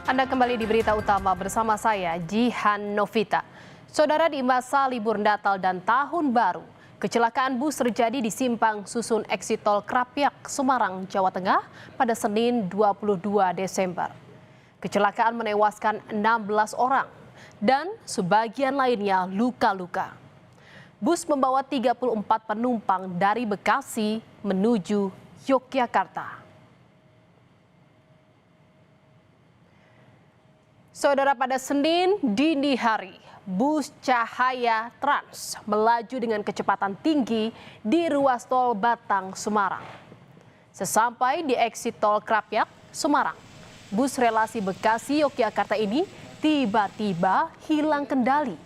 Anda kembali di berita utama bersama saya, Jihan Novita. Saudara, di masa libur Natal dan Tahun Baru, kecelakaan bus terjadi di Simpang Susun Exit Tol Krapyak, Semarang, Jawa Tengah pada Senin 22 Desember. Kecelakaan menewaskan 16 orang dan sebagian lainnya luka-luka. Bus membawa 34 penumpang dari Bekasi menuju Yogyakarta. Saudara, pada Senin dini hari, bus Cahaya Trans melaju dengan kecepatan tinggi di ruas tol Batang, Semarang. Sesampai di exit tol Krapyak, Semarang, bus relasi Bekasi-Yogyakarta ini tiba-tiba hilang kendali.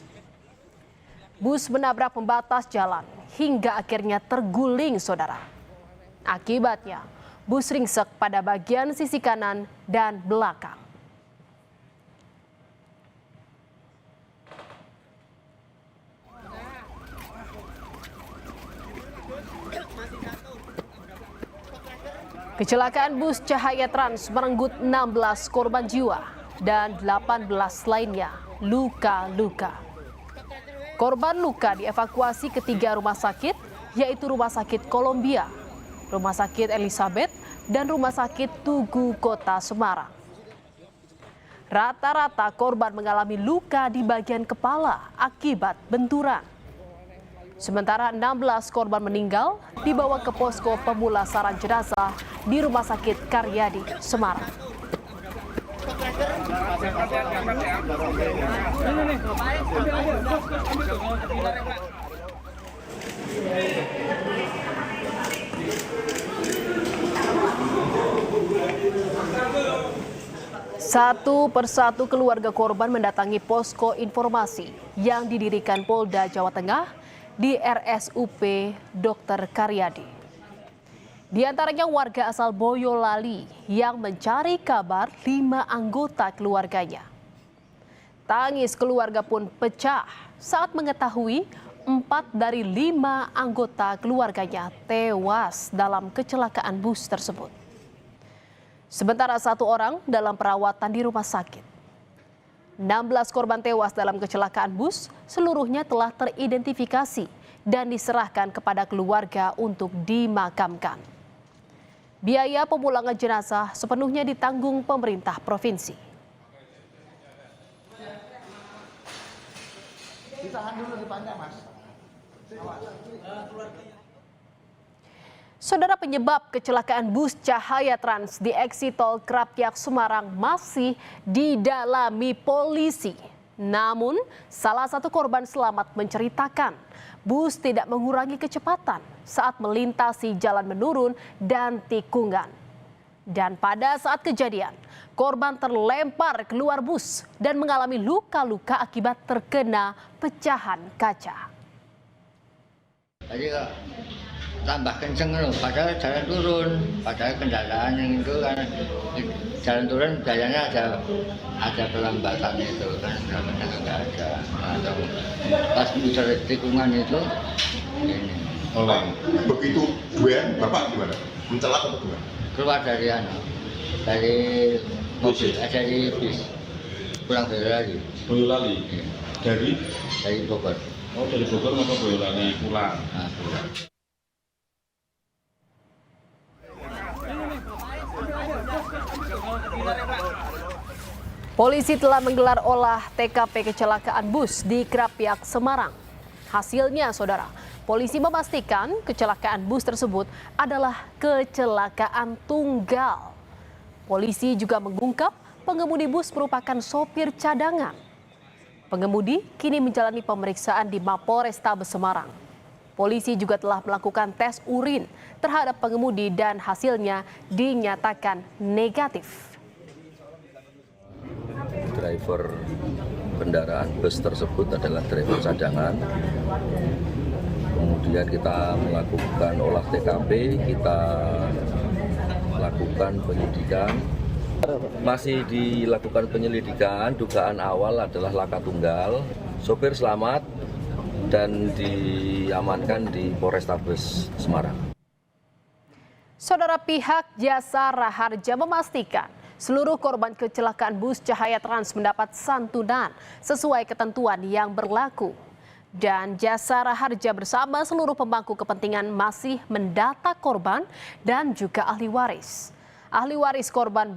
Bus menabrak pembatas jalan hingga akhirnya terguling, saudara. Akibatnya, bus ringsek pada bagian sisi kanan dan belakang. Kecelakaan bus Cahaya Trans merenggut 16 korban jiwa dan 18 lainnya luka-luka. Korban luka dievakuasi ke 3 rumah sakit, yaitu Rumah Sakit Kolombia, Rumah Sakit Elizabeth, dan Rumah Sakit Tugu Kota Semarang. Rata-rata korban mengalami luka di bagian kepala akibat benturan. Sementara 16 korban meninggal dibawa ke posko pemulasaran jenazah di Rumah Sakit Karyadi, Semarang. Satu persatu keluarga korban mendatangi posko informasi yang didirikan Polda Jawa Tengah di RSUP Dr. Karyadi. Di antaranya warga asal Boyolali yang mencari kabar 5 anggota keluarganya. Tangis keluarga pun pecah saat mengetahui 4 dari 5 anggota keluarganya tewas dalam kecelakaan bus tersebut. Sementara 1 orang dalam perawatan di rumah sakit. 16 korban tewas dalam kecelakaan bus, seluruhnya telah teridentifikasi dan diserahkan kepada keluarga untuk dimakamkan. Biaya pemulangan jenazah sepenuhnya ditanggung pemerintah provinsi. Ditahan dulu depannya, Mas. Saudara, penyebab kecelakaan bus Cahaya Trans di exit tol Krapyak, Semarang masih didalami polisi. Namun, salah satu korban selamat menceritakan bus tidak mengurangi kecepatan saat melintasi jalan menurun dan tikungan. Dan pada saat kejadian, korban terlempar keluar bus dan mengalami luka-luka akibat terkena pecahan kaca. Tambah kenceng loh, padahal jalan turun, padahal kendaraan yang itu kan jalan turun biasanya ada pelambatan itu kan, nggak ada. Atau pas muter tikungan itu ini. Oh, begitu Bapak gimana? Mencelak atau gimana? Keluar dari mobil, dari bis, pulang Boyolali. Boyolali? Iya. Dari Bogor. Oh, dari Bogor mau ke Boyolali pulang. Nah, pulang. Polisi telah menggelar olah TKP kecelakaan bus di Krapyak, Semarang. Hasilnya, saudara, polisi memastikan kecelakaan bus tersebut adalah kecelakaan tunggal. Polisi juga mengungkap pengemudi bus merupakan sopir cadangan. Pengemudi kini menjalani pemeriksaan di Mapolrestabes Semarang. Polisi juga telah melakukan tes urin terhadap pengemudi dan hasilnya dinyatakan negatif. Driver kendaraan bus tersebut adalah driver cadangan. Kemudian kita melakukan olah TKP, kita melakukan penyidikan. Masih dilakukan penyelidikan, dugaan awal adalah laka tunggal, sopir selamat dan diamankan di Polrestabes Semarang. Saudara, pihak Jasa Raharja memastikan Seluruh korban kecelakaan bus Cahaya Trans mendapat santunan sesuai ketentuan yang berlaku. Dan Jasara Harja bersama seluruh pemangku kepentingan masih mendata korban dan juga ahli waris. Ahli waris korban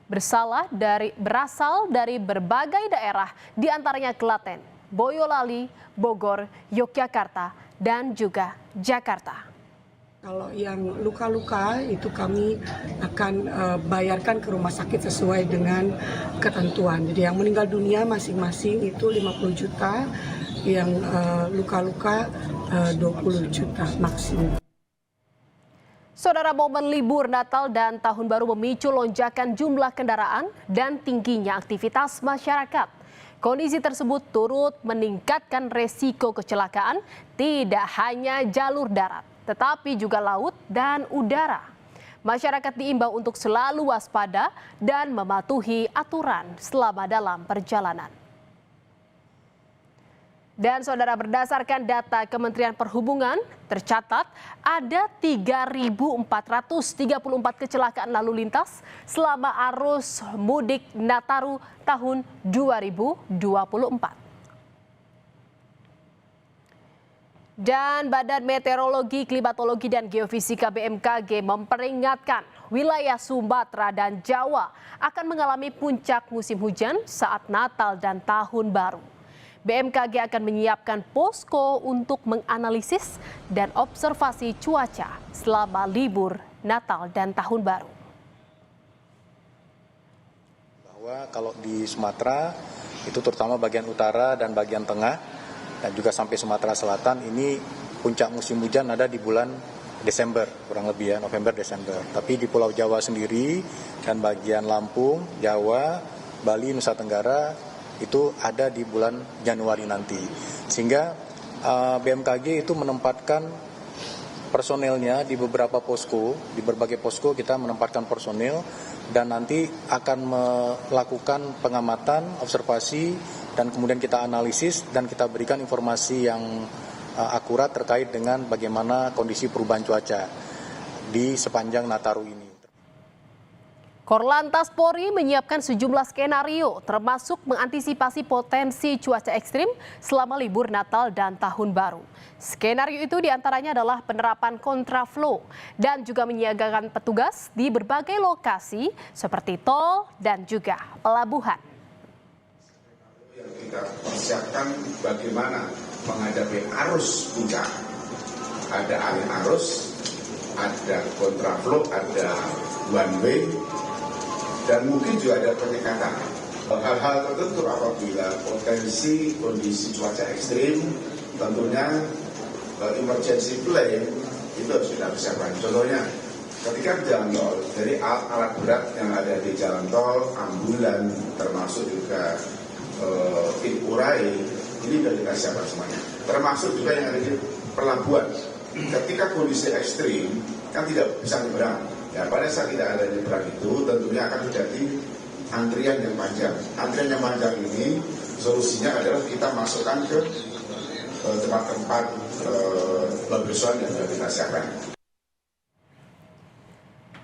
berasal dari berbagai daerah, diantaranya Klaten, Boyolali, Bogor, Yogyakarta, dan juga Jakarta. Kalau yang luka-luka itu kami akan bayarkan ke rumah sakit sesuai dengan ketentuan. Jadi yang meninggal dunia masing-masing itu 50 juta, yang luka-luka 20 juta maksimum. Saudara, momen libur Natal dan Tahun Baru memicu lonjakan jumlah kendaraan dan tingginya aktivitas masyarakat. Kondisi tersebut turut meningkatkan resiko kecelakaan tidak hanya jalur darat, tetapi juga laut dan udara. Masyarakat diimbau untuk selalu waspada dan mematuhi aturan selama dalam perjalanan. Dan saudara, berdasarkan data Kementerian Perhubungan, tercatat ada 3.434 kecelakaan lalu lintas selama arus mudik Nataru tahun 2024. Dan Badan Meteorologi, Klimatologi, dan Geofisika BMKG memperingatkan wilayah Sumatera dan Jawa akan mengalami puncak musim hujan saat Natal dan Tahun Baru. BMKG akan menyiapkan posko untuk menganalisis dan observasi cuaca selama libur Natal dan Tahun Baru. Bahwa kalau di Sumatera itu terutama bagian utara dan bagian tengah dan juga sampai Sumatera Selatan ini puncak musim hujan ada di bulan Desember, kurang lebih ya, November-Desember. Tapi di Pulau Jawa sendiri dan bagian Lampung, Jawa, Bali, Nusa Tenggara itu ada di bulan Januari nanti. Sehingga BMKG itu menempatkan personelnya di beberapa posko, di berbagai posko kita menempatkan personel dan nanti akan melakukan pengamatan, observasi, dan kemudian kita analisis dan kita berikan informasi yang akurat terkait dengan bagaimana kondisi perubahan cuaca di sepanjang Nataru ini. Korlantas Polri menyiapkan sejumlah skenario termasuk mengantisipasi potensi cuaca ekstrim selama libur Natal dan Tahun Baru. Skenario itu diantaranya adalah penerapan kontraflow dan juga menyiagakan petugas di berbagai lokasi seperti tol dan juga pelabuhan. Yang kita persiapkan bagaimana menghadapi arus puncak. Ada alih arus, ada kontraflow, ada one way, dan mungkin juga ada penyekatan. Hal-hal tertentu apabila potensi kondisi cuaca ekstrim, tentunya emergency plan itu harus kita persiapkan. Contohnya, ketika jalan tol, jadi alat berat yang ada di jalan tol, ambulan, termasuk juga kit urai, ini sudah kita siapkan semuanya. Termasuk juga yang ada di pelabuhan. Ketika kondisi ekstrim, kan tidak bisa nyebrang. Ya, pada saat tidak ada nyebrang itu tentunya akan terjadi antrian yang panjang. Antrian yang panjang ini solusinya adalah kita masukkan ke tempat-tempat pembersihan yang sudah kita siapkan.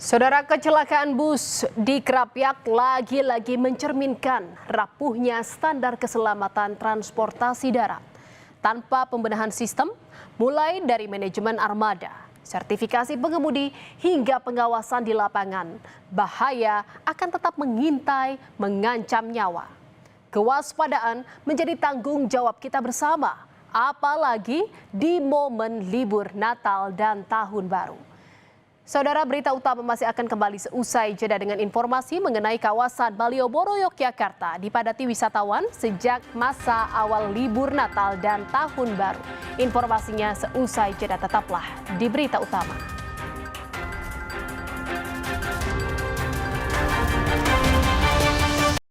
Saudara, kecelakaan bus di Krapyak lagi-lagi mencerminkan rapuhnya standar keselamatan transportasi darat. Tanpa pembenahan sistem, mulai dari manajemen armada, sertifikasi pengemudi hingga pengawasan di lapangan, bahaya akan tetap mengintai, mengancam nyawa. Kewaspadaan menjadi tanggung jawab kita bersama, apalagi di momen libur Natal dan Tahun Baru. Saudara, berita utama masih akan kembali seusai jeda dengan informasi mengenai kawasan Malioboro, Yogyakarta dipadati wisatawan sejak masa awal libur Natal dan Tahun Baru. Informasinya seusai jeda, tetaplah di berita utama.